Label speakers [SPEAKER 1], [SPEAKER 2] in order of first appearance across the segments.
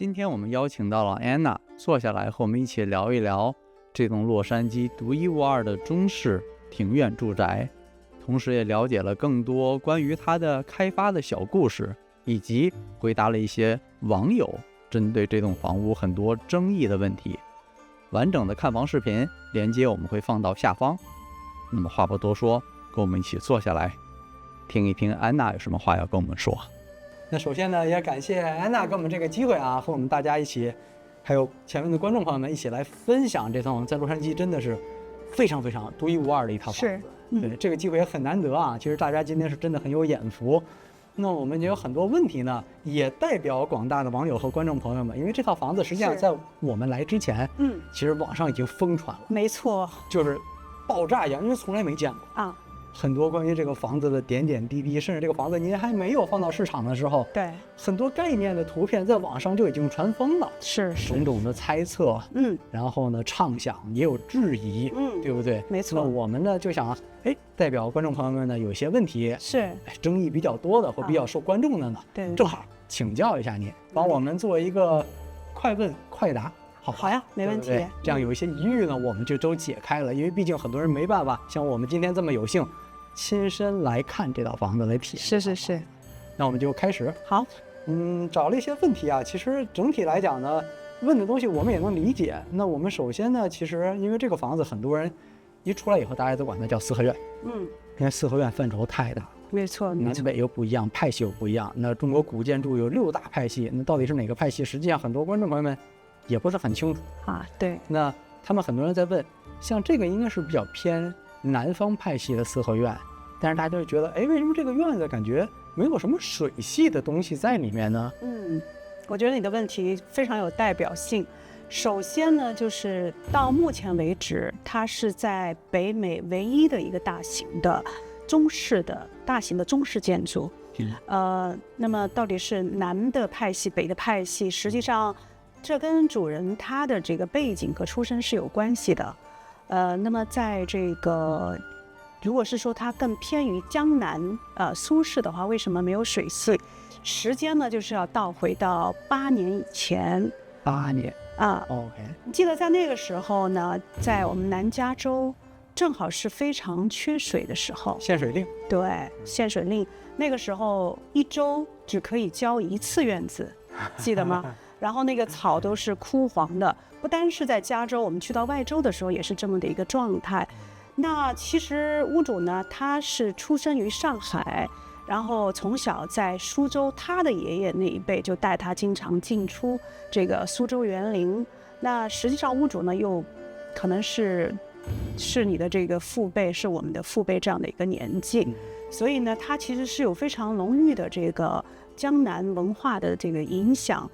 [SPEAKER 1] 今天我们邀请到了安娜坐下来和我们一起聊一聊这栋洛杉矶独一无二的中式庭院住宅，同时也了解了更多关于它的开发的小故事，以及回答了一些网友针对这栋房屋很多争议的问题。完整的看房视频连接我们会放到下方。那么话不多说，跟我们一起坐下来听一听安娜有什么话要跟我们说。那首先呢，也感谢安娜给我们这个机会啊，和我们大家一起，还有前面的观众朋友们一起来分享这栋在洛杉矶真的是非常非常独一无二的一套房子。对，这个机会也很难得啊。其实大家今天是真的很有眼福。那我们也有很多问题呢，也代表广大的网友和观众朋友们，因为这套房子实际上在我们来之前，其实网上已经疯传了，
[SPEAKER 2] 没错，
[SPEAKER 1] 就是爆炸一样，因为从来没见过
[SPEAKER 2] 啊。
[SPEAKER 1] 很多关于这个房子的点点滴滴，甚至这个房子您还没有放到市场的时候，
[SPEAKER 2] 对，
[SPEAKER 1] 很多概念的图片在网上就已经传疯了，
[SPEAKER 2] 是
[SPEAKER 1] 种种的猜测，然后呢畅想也有质疑，对不对？
[SPEAKER 2] 没错。
[SPEAKER 1] 那我们呢就想，代表观众朋友们呢有些问题
[SPEAKER 2] 是
[SPEAKER 1] 争议比较多的或比较受关注的呢，
[SPEAKER 2] 对，
[SPEAKER 1] 正好请教一下您，帮我们做一个快问快答。
[SPEAKER 2] 好呀，没问题。
[SPEAKER 1] 对，这样有一些疑虑呢，我们就都解开了。因为毕竟很多人没办法像我们今天这么有幸亲身来看这套房子来体验。
[SPEAKER 2] 是。
[SPEAKER 1] 那我们就开始。
[SPEAKER 2] 好，
[SPEAKER 1] 找了一些问题啊，其实整体来讲呢，问的东西我们也能理解。那我们首先呢，其实因为这个房子很多人一出来以后，大家都管它叫四合院。因为四合院范畴太大。
[SPEAKER 2] 没错，
[SPEAKER 1] 南北又不一样，派系又不一样。那中国古建筑有6大派系，那到底是哪个派系？实际上很多观众朋友们也不是很清楚
[SPEAKER 2] 啊。对，
[SPEAKER 1] 那他们很多人在问，像这个应该是比较偏南方派系的四合院，但是大家就觉得，为什么这个院子感觉没有什么水系的东西在里面呢？
[SPEAKER 2] 我觉得你的问题非常有代表性。首先呢，就是到目前为止，它是在北美唯一的一个大型的中式建筑。那么到底是南的派系北的派系，实际上这跟主人他的这个背景和出身是有关系的。那么在这个如果是说它更偏于江南苏式的话，为什么没有水系？时间呢就是要倒回到8年以前。
[SPEAKER 1] 8年啊 ，OK。
[SPEAKER 2] 记得在那个时候呢，在我们南加州正好是非常缺水的时候，
[SPEAKER 1] 限水令。
[SPEAKER 2] 对，限水令。那个时候1周只可以浇1次院子，记得吗？然后那个草都是枯黄的，不单是在加州，我们去到外州的时候也是这么的一个状态。那其实屋主呢，他是出生于上海，然后从小在苏州，他的爷爷那一辈就带他经常进出这个苏州园林。那实际上屋主呢，又可能是你的这个父辈，是我们的父辈这样的一个年纪，所以呢，他其实是有非常浓郁的这个江南文化的这个影响。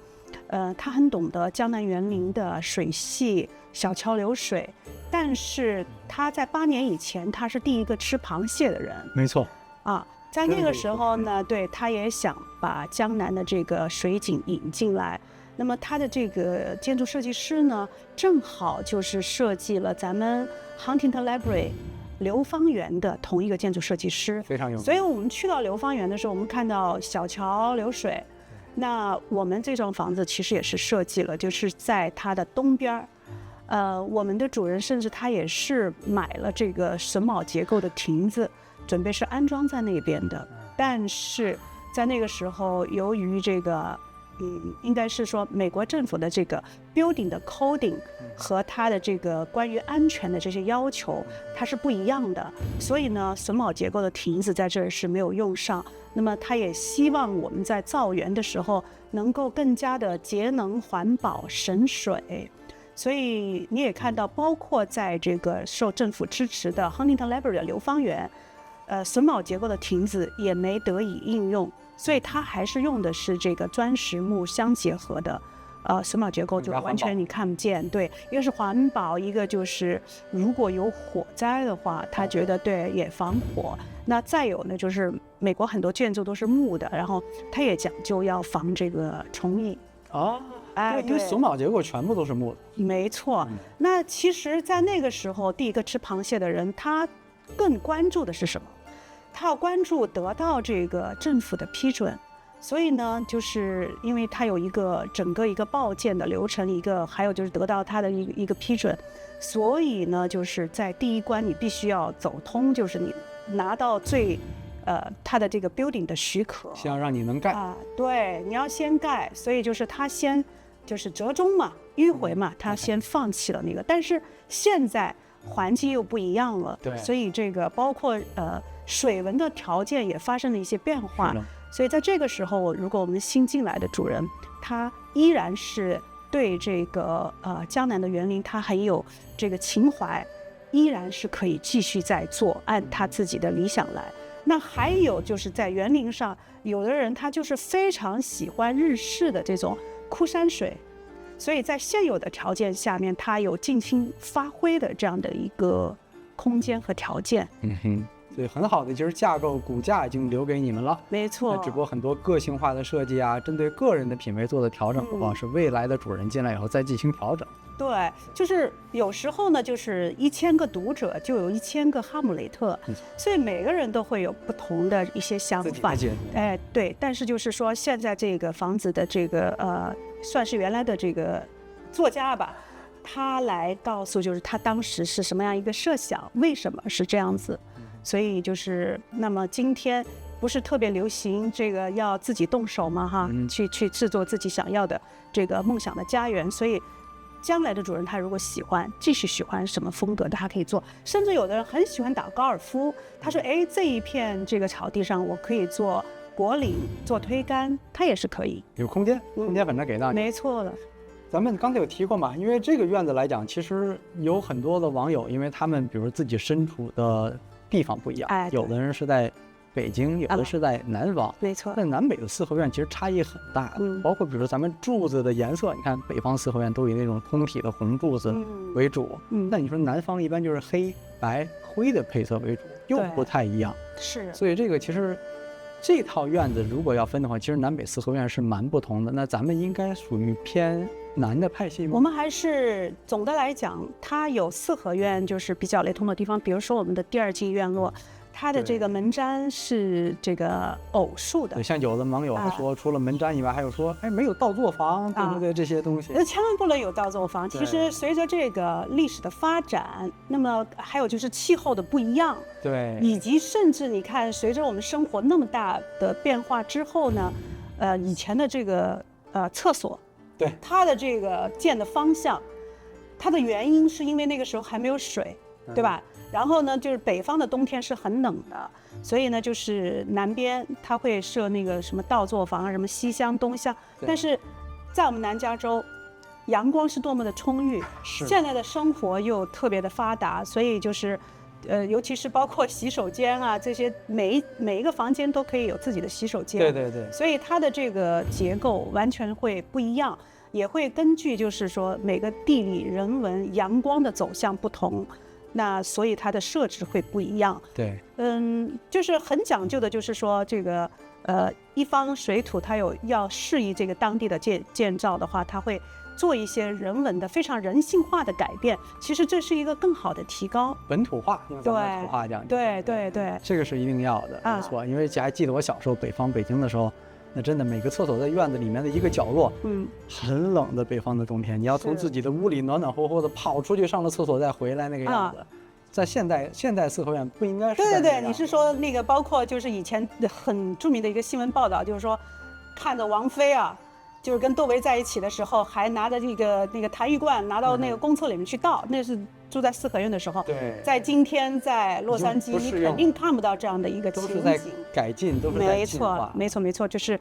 [SPEAKER 2] 他很懂得江南园林的水系、小桥流水，但是他在8年以前，他是第一个吃螃蟹的人。
[SPEAKER 1] 没错
[SPEAKER 2] 啊，在那个时候呢，对，他也想把江南的这个水景引进来。那么他的这个建筑设计师呢，正好就是设计了咱们 Huntington Library 流芳园的同一个建筑设计师，
[SPEAKER 1] 非常有名。
[SPEAKER 2] 所以我们去到流芳园的时候，我们看到小桥流水。那我们这幢房子其实也是设计了，就是在它的东边。我们的主人甚至他也是买了这个榫卯结构的亭子，准备是安装在那边的。但是在那个时候，由于这个应该是说美国政府的这个 building 的 coding 和它的这个关于安全的这些要求，它是不一样的，所以呢，榫卯结构的亭子在这儿是没有用上。那么他也希望我们在造园的时候能够更加的节能环保省水。所以你也看到，包括在这个受政府支持的 Huntington Library 的流芳园，榫卯结构的亭子也没得以应用，所以它还是用的是这个砖石木相结合的榫卯结构，就完全你看不见。对，一个是环保，一个就是如果有火灾的话，他觉得对也防火。那再有呢，就是美国很多建筑都是木的，然后它也讲究要防这个虫蚁。
[SPEAKER 1] 因为榫卯结构全部都是木的。
[SPEAKER 2] 没错。那其实在那个时候，第一个吃螃蟹的人，他更关注的是什么？他要关注得到这个政府的批准，所以呢，就是因为它有一个整个一个报建的流程，还有就是得到它的一个批准，所以呢，就是在第一关你必须要走通，就是你拿到它的这个 building 的许可，
[SPEAKER 1] 先要让你能盖
[SPEAKER 2] 啊，对，你要先盖，所以就是他先就是折中嘛，迂回嘛，他先放弃了那个，但是现在环境又不一样了，
[SPEAKER 1] 对，
[SPEAKER 2] 所以这个包括水文的条件也发生了一些变化，所以在这个时候，如果我们新进来的主人，他依然是对这个江南的园林他很有这个情怀，依然是可以继续在做，按他自己的理想来。那还有就是在园林上，有的人他就是非常喜欢日式的这种枯山水，所以在现有的条件下面，他有尽情发挥的这样的一个空间和条件。
[SPEAKER 1] 所以很好的就是架构骨架已经留给你们了，
[SPEAKER 2] 没错。
[SPEAKER 1] 只不过很多个性化的设计啊，针对个人的品味做的调整的话，是未来的主人进来以后再进行调整。
[SPEAKER 2] 对，就是有时候呢，就是1000个读者就有1000个哈姆雷特，所以每个人都会有不同的一些想法。哎，对。但是就是说，现在这个房子的这个算是原来的这个作家吧，他来告诉就是他当时是什么样一个设想，为什么是这样子。所以就是那么今天不是特别流行这个要自己动手嘛哈，去制作自己想要的这个梦想的家园，所以将来的主人他如果继续喜欢什么风格的，他可以做。甚至有的人很喜欢打高尔夫，他说哎，这一片这个草地上我可以做果岭，做推杆，他也是可以，
[SPEAKER 1] 有空间反正给到你。
[SPEAKER 2] 没错了。
[SPEAKER 1] 咱们刚才有提过嘛，因为这个院子来讲，其实有很多的网友，因为他们比如自己身处的地方不一样，有的人是在北京，有的是在南方，
[SPEAKER 2] 没错。
[SPEAKER 1] 在南北的四合院其实差异很大的，包括比如咱们柱子的颜色，你看北方四合院都以那种通体的红柱子为主，那你说南方一般就是黑白灰的配色为主，又不太一样。
[SPEAKER 2] 是。
[SPEAKER 1] 所以这个其实这套院子如果要分的话，其实南北四合院是蛮不同的。那咱们应该属于偏南的派系吗？
[SPEAKER 2] 我们还是总的来讲，它有四合院就是比较雷同的地方，比如说我们的第2进院落，它的这个门毡是这个偶数的。
[SPEAKER 1] 对，像有的网友还说，除了门毡以外，还有说，哎，没有倒座房，对不对？这些东西，
[SPEAKER 2] 千万不能有倒座房。其实随着这个历史的发展，那么还有就是气候的不一样，
[SPEAKER 1] 对，
[SPEAKER 2] 以及甚至你看，随着我们生活那么大的变化之后呢，以前的这个厕所，
[SPEAKER 1] 对，
[SPEAKER 2] 它的这个建的方向，它的原因是因为那个时候还没有水，对吧？然后呢，就是北方的冬天是很冷的，所以呢，就是南边它会设那个什么倒座房啊，什么西厢、东厢。但是在我们南加州，阳光是多么的充裕，现在的生活又特别的发达，所以就是尤其是包括洗手间啊这些，每一个房间都可以有自己的洗手间。
[SPEAKER 1] 对对对。
[SPEAKER 2] 所以它的这个结构完全会不一样，也会根据就是说每个地理、人文、阳光的走向不同。那所以它的设置会不一样。
[SPEAKER 1] 对，
[SPEAKER 2] 就是很讲究的，就是说这个一方水土它要适宜这个当地的建造的话，它会做一些人文的非常人性化的改变。其实这是一个更好的提高
[SPEAKER 1] 本土化，用咱们土话讲，
[SPEAKER 2] 对对对，
[SPEAKER 1] 这个是一定要的，没错。因为还记得我小时候北京的时候。那真的每个厕所在院子里面的一个角落，很冷的北方的冬天，你要从自己的屋里暖暖和和的跑出去上了厕所再回来那个样子，在现代四合院不应该是。
[SPEAKER 2] 对对对，你是说那个包括就是以前很著名的一个新闻报道，就是说看着王菲啊，就是跟窦唯在一起的时候，还拿着那个痰盂罐拿到那个公厕里面去倒，那是住在四合院的时候。
[SPEAKER 1] 对，
[SPEAKER 2] 在今天在洛杉矶，你肯定看不到这样的一个情景。
[SPEAKER 1] 都是在改进，都是在进化。
[SPEAKER 2] 没错，就是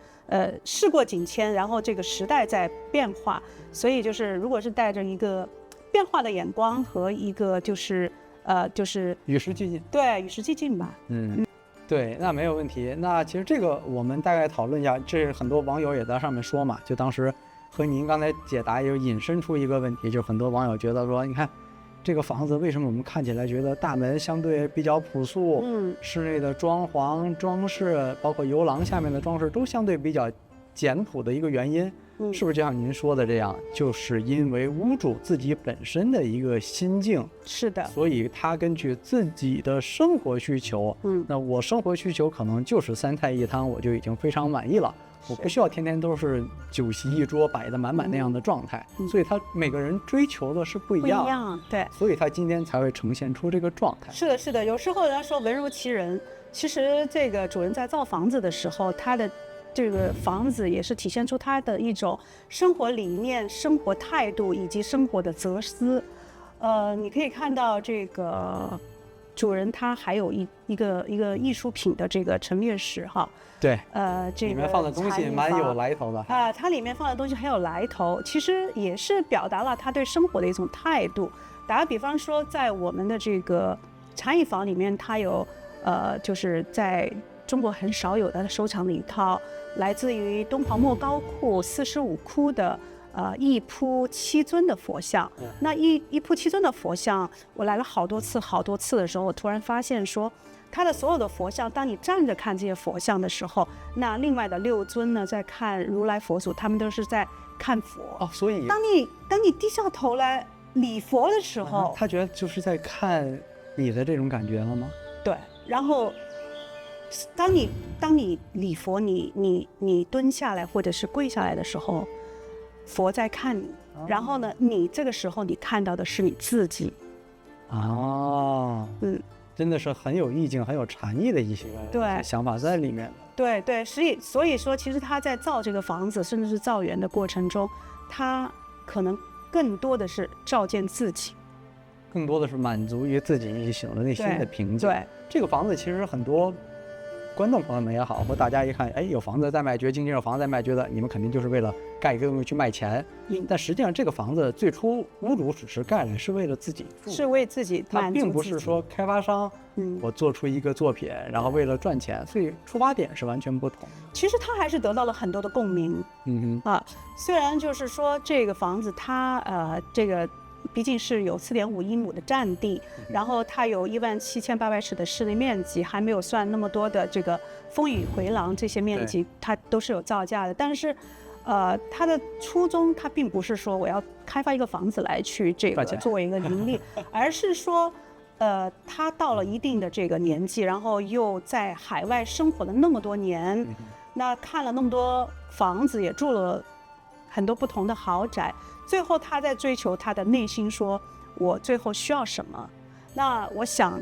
[SPEAKER 2] 事过境迁，然后这个时代在变化，所以就是如果是带着一个变化的眼光和一个就是
[SPEAKER 1] 与时俱进。
[SPEAKER 2] 对，与时俱进吧。
[SPEAKER 1] 对，那没有问题。那其实这个我们大概讨论一下，这是很多网友也在上面说嘛，就当时和您刚才解答也引申出一个问题，就很多网友觉得说，你看这个房子为什么我们看起来觉得大门相对比较朴素，室内的装潢装饰包括游廊下面的装饰都相对比较简朴的一个原因，是不是就像您说的这样，就是因为屋主自己本身的一个心境，
[SPEAKER 2] 是的，
[SPEAKER 1] 所以他根据自己的生活需求，那我生活需求可能就是3菜1汤我就已经非常满意了，我不需要天天都是酒席一桌摆得满满那样的状态，所以他每个人追求的是不一样，
[SPEAKER 2] 对，
[SPEAKER 1] 所以他今天才会呈现出这个状态。
[SPEAKER 2] 是的，是的，有时候人家说文如其人，其实这个主人在造房子的时候，他的这个房子也是体现出他的一种生活理念、生活态度以及生活的哲思。你可以看到这个主人他还有一个艺术品的这个陈列室哈。
[SPEAKER 1] 对，
[SPEAKER 2] 这个
[SPEAKER 1] 里面放的东西蛮有来头的
[SPEAKER 2] 啊，它里面放的东西很有来头，其实也是表达了他对生活的一种态度。打个比方说，在我们的这个茶艺坊里面，它有就是在中国很少有的收藏的一套来自于东庞莫高窟45窟的一铺七尊的佛像。那一铺七尊的佛像，我来了好多次的时候，我突然发现说，它的所有的佛像，当你站着看这些佛像的时候，那另外的6尊呢，在看如来佛祖，他们都是在看佛。
[SPEAKER 1] 哦，所以
[SPEAKER 2] 当你低下头来礼佛的时候，
[SPEAKER 1] 他觉得就是在看你的这种感觉了吗？
[SPEAKER 2] 对，然后当你礼佛，你蹲下来或者是跪下来的时候，佛在看你，然后呢，你这个时候你看到的是你自己。
[SPEAKER 1] 真的是很有意境、很有禅意的一些想法在里面。
[SPEAKER 2] 对对，所以说，其实他在造这个房子，甚至是造园的过程中，他可能更多的是照见自己，
[SPEAKER 1] 更多的是满足于自己内心的平静。
[SPEAKER 2] 对，
[SPEAKER 1] 这个房子其实很多观众朋友们也好，或大家一看，哎，有房子在卖，觉得经纪人有房子在卖，觉得你们肯定就是为了盖一个东西去卖钱。但实际上，这个房子最初屋主只是盖来是为了自己住，
[SPEAKER 2] 是为自己满足自己，
[SPEAKER 1] 它并不是说开发商，我做出一个作品，然后为了赚钱，所以出发点是完全不同。
[SPEAKER 2] 其实他还是得到了很多的共鸣。虽然就是说这个房子它这个毕竟是有4.5英亩的占地，然后它有17800尺的室内面积，还没有算那么多的这个风雨回廊这些面积，它都是有造价的。但是，它的初衷它并不是说我要开发一个房子来去这个作为一个盈利，而是说，他到了一定的这个年纪，然后又在海外生活了那么多年，那看了那么多房子，也住了很多不同的豪宅。最后他在追求他的内心，说我最后需要什么。那我想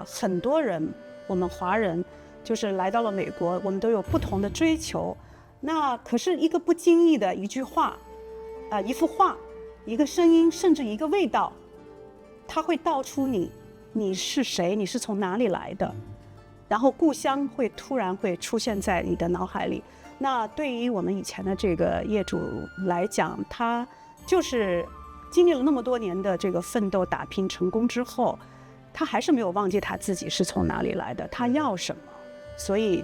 [SPEAKER 2] 很多人，我们华人就是来到了美国，我们都有不同的追求。那可是一个不经意的一句话，一幅画，一个声音，甚至一个味道，它会道出你是谁，你是从哪里来的，然后故乡会突然会出现在你的脑海里。那对于我们以前的这个业主来讲，他就是经历了那么多年的这个奋斗打拼成功之后，他还是没有忘记他自己是从哪里来的，他要什么。所以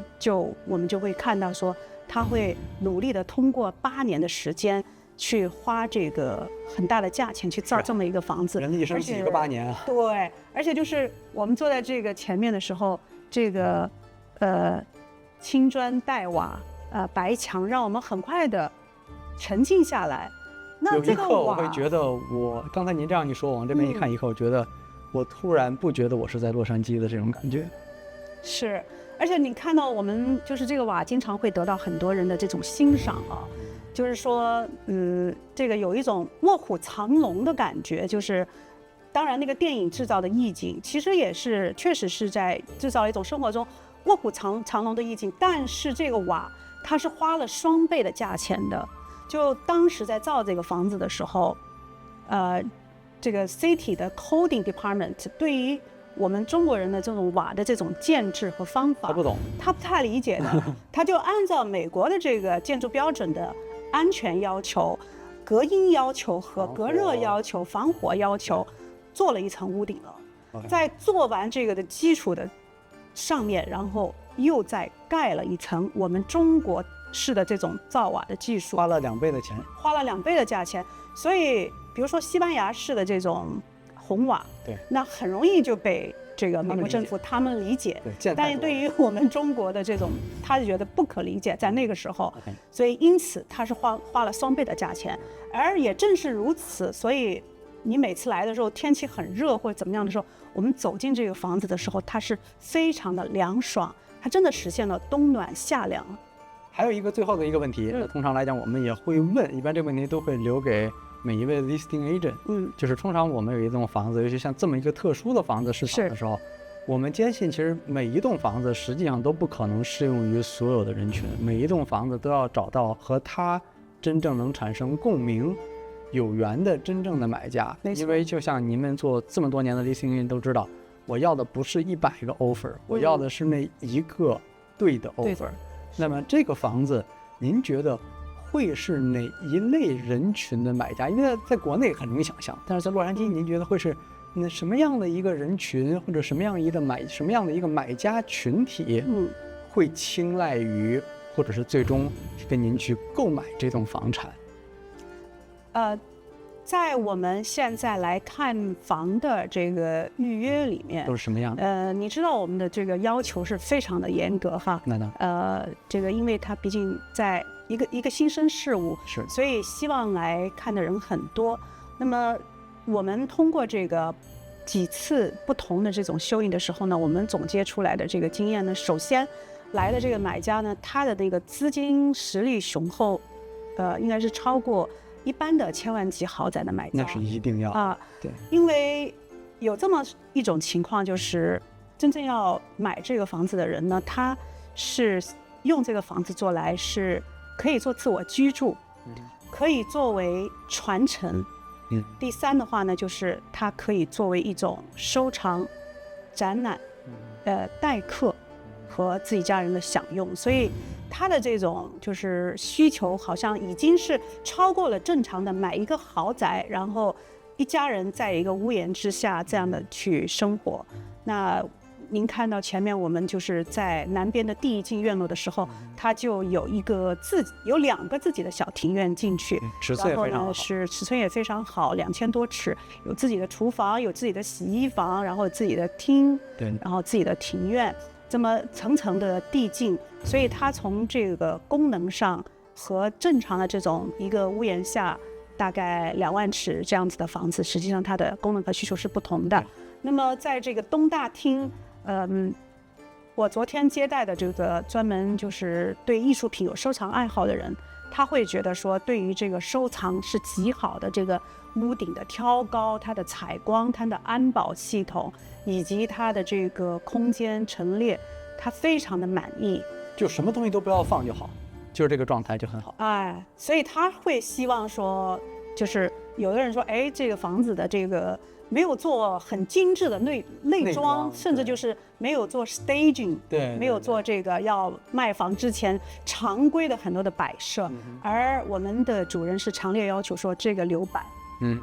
[SPEAKER 2] 我们就会看到说，他会努力的通过8年的时间去花这个很大的价钱去造这么一个房子。
[SPEAKER 1] 人的一生几个8年啊。
[SPEAKER 2] 对，而且就是我们坐在这个前面的时候，这个青砖黛瓦白墙，让我们很快的沉静下来。那这个
[SPEAKER 1] 有一刻我会觉得，我刚才您这样一说，往这边一看以后，我觉得我突然不觉得我是在洛杉矶的这种感觉。
[SPEAKER 2] 是，而且你看到我们就是这个瓦经常会得到很多人的这种欣赏啊，就是说这个有一种卧虎藏龙的感觉。就是当然那个电影制造的意境其实也是确实是在制造一种生活中卧虎藏龙的意境，但是这个瓦它是花了双倍的价钱的。就当时在造这个房子的时候，这个 City 的 Coding Department 对于我们中国人的这种瓦的这种建制和方法，
[SPEAKER 1] 他不懂，
[SPEAKER 2] 他不太理解的，他就按照美国的这个建筑标准的安全要求、隔音要求和隔热要求、防火要求，做了一层屋顶了。在做完这个的基础的上面，然后又再盖了一层我们中国式的这种造瓦的技术，
[SPEAKER 1] 花了2倍的钱，
[SPEAKER 2] 花了2倍的价钱。所以比如说西班牙式的这种红瓦，
[SPEAKER 1] 对，
[SPEAKER 2] 那很容易就被这个美国政府他们理解，但是对于我们中国的这种，他就觉得不可理解，在那个时候，所以因此他是花了双倍的价钱。而也正是如此，所以你每次来的时候，天气很热或者怎么样的时候，我们走进这个房子的时候，它是非常的凉爽，它真的实现了冬暖夏凉。
[SPEAKER 1] 还有一个最后的一个问题，通常来讲我们也会问，一般这个问题都会留给每一位 listing agent，就是通常我们有一栋房子，尤其像这么一个特殊的房子市场的时候，我们坚信其实每一栋房子实际上都不可能适用于所有的人群，每一栋房子都要找到和它真正能产生共鸣有缘的真正的买家。因为就像你们做这么多年的 listing agent 都知道，我要的不是100个 offer，我要的是那一个对的 offer。那么这个房子您觉得会是哪一类人群的买家？因为在国内很容易想象，但是在洛杉矶您觉得会是那什么样的一个人群，或者什么样的一个买家群体会青睐于或者是最终跟您去购买这栋房产？
[SPEAKER 2] 在我们现在来看房的这个预约里面，
[SPEAKER 1] 都是什么样的？
[SPEAKER 2] 你知道我们的这个要求是非常的严格哈。这个因为它毕竟在一个新生事物，所以希望来看的人很多。那么我们通过这个几次不同的这种修订的时候呢，我们总结出来的这个经验呢，首先来的这个买家呢，他的那个资金实力雄厚，应该是超过一般的千万级豪宅的买家，
[SPEAKER 1] 那是一定要对，
[SPEAKER 2] 因为有这么一种情况，就是真正要买这个房子的人呢，他是用这个房子做来是可以做自我居住，可以作为传承，第三的话呢，就是它可以作为一种收藏、展览、待客和自己家人的享用，所以他的这种就是需求好像已经是超过了正常的买一个豪宅，然后一家人在一个屋檐之下这样的去生活。那您看到前面我们就是在南边的第一进院落的时候，它就有2个自己的小庭院进去，
[SPEAKER 1] 尺寸也非常好，
[SPEAKER 2] 尺寸也非常好，2000多尺，有自己的厨房，有自己的洗衣房，然后自己的厅，然后自己的庭院，这么层层的递进，所以它从这个功能上和正常的这种一个屋檐下大概2万尺这样子的房子，实际上它的功能和需求是不同的。那么在这个东大厅，我昨天接待的这个专门就是对艺术品有收藏爱好的人，他会觉得说，对于这个收藏是极好的，这个屋顶的挑高、它的采光、它的安保系统以及它的这个空间陈列，他非常的满意。
[SPEAKER 1] 就什么东西都不要放就好，就是这个状态就很好。
[SPEAKER 2] 所以他会希望说，就是有的人说，这个房子的这个没有做很精致的内装，甚至就是没有做 staging， 没有做这个要卖房之前常规的很多的摆设，而我们的主人是强烈要求说这个留白，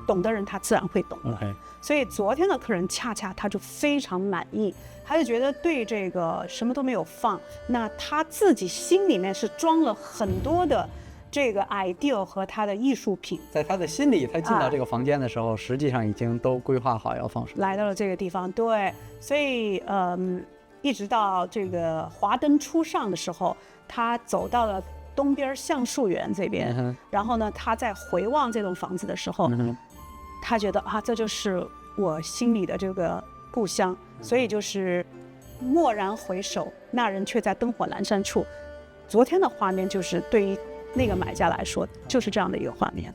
[SPEAKER 2] 懂的人他自然会懂的。所以昨天的客人恰恰他就非常满意，他就觉得对这个什么都没有放，那他自己心里面是装了很多的这个 idea 和他的艺术品，
[SPEAKER 1] 在他的心里，他进到这个房间的时候，实际上已经都规划好要放什么，
[SPEAKER 2] 来到了这个地方。对，所以一直到这个华灯初上的时候，他走到了东边橡树园这边，然后呢，他在回望这栋房子的时候，他觉得这就是我心里的这个故乡，所以就是蓦然回首，那人却在灯火阑珊处。昨天的画面就是对于那个买家来说就是这样的一个画面。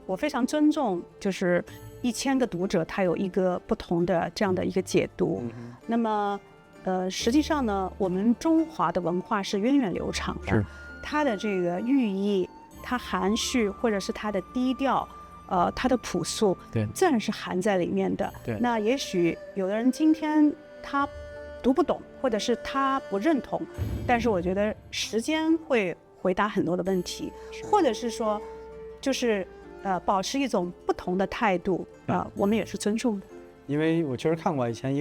[SPEAKER 2] 我非常尊重，就是1000个读者他有一个不同的这样的一个解读。那么实际上呢，我们中华的文化是源远流长的，它的这个寓意，它含蓄或者是它的低调，它的朴素，自然是含在里面的。那也许有的人今天他读不懂，或者是他不认同，但是我觉得时间会回答很多的问题，或者是说就是保持一种不同的态度，我们也是尊重的。
[SPEAKER 1] 因为我确实看过以前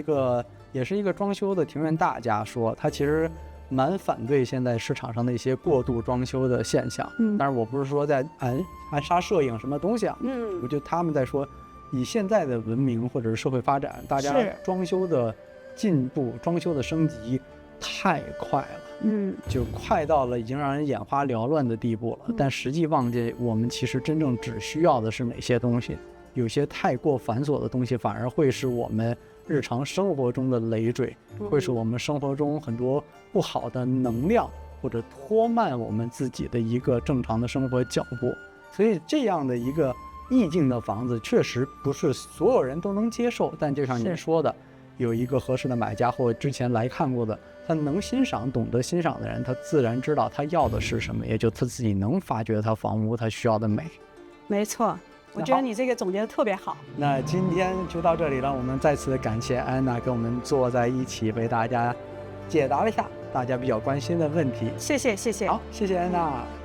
[SPEAKER 1] 也是一个装修的庭院大家说，他其实蛮反对现在市场上的一些过度装修的现象。但是我不是说在暗杀摄影什么东西啊，我觉得他们在说，以现在的文明或者是社会发展，大家装修的进步、装修的升级太快了，就快到了已经让人眼花缭乱的地步了。但实际忘记我们其实真正只需要的是哪些东西，有些太过繁琐的东西反而会是我们日常生活中的累赘，会是我们生活中很多不好的能量或者拖慢我们自己的一个正常的生活脚步。所以这样的一个意境的房子确实不是所有人都能接受，但就像你说的，有一个合适的买家或之前来看过的，他能欣赏懂得欣赏的人，他自然知道他要的是什么，也就他自己能发掘他房屋他需要的美。
[SPEAKER 2] 没错，我觉得你这个总结的特别好。
[SPEAKER 1] 那今天就到这里了，我们再次感谢安娜跟我们坐在一起，为大家解答了一下大家比较关心的问题。
[SPEAKER 2] 谢谢。
[SPEAKER 1] 好，谢谢安娜。